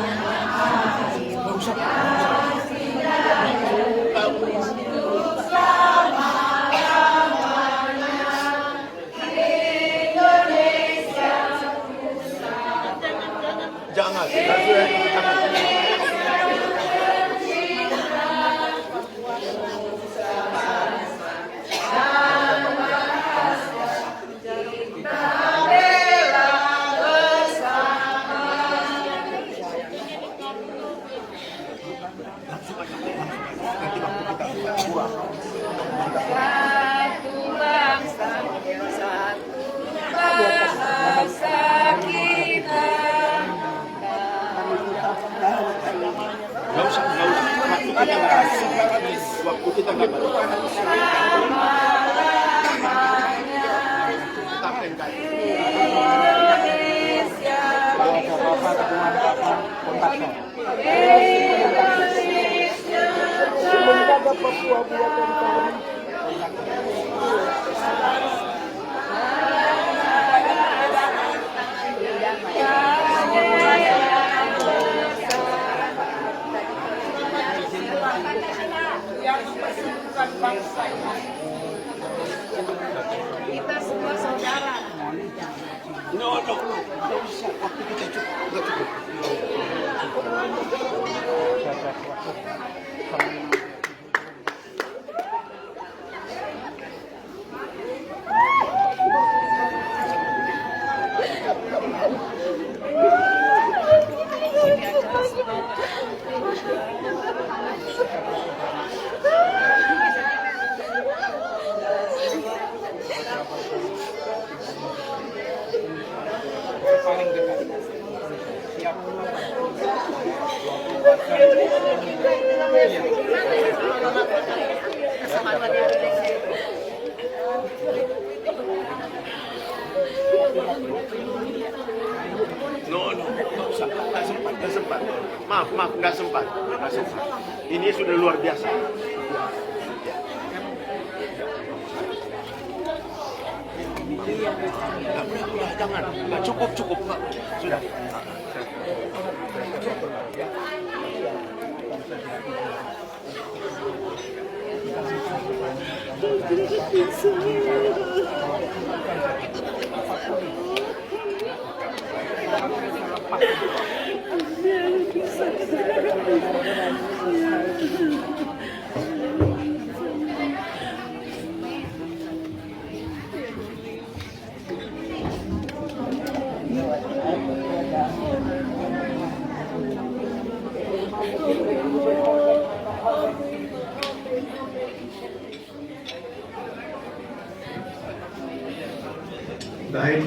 Nggak usah. Jangan. Satu bangsa, satu bahasa kita. Nggak usah. Waktu kita nggak habis. Indonesia, yang mempersatukan bangsa ini. Kita semua saudara. No. Nggak usah. Waktu kita cukup. Nggak cukup. Paling dekat. Siap. No, nggak usah. Nggak sempat. Maaf, nggak sempat. Ini sudah luar biasa. Jangan, nggak cukup, Pak. Sudah. Baik.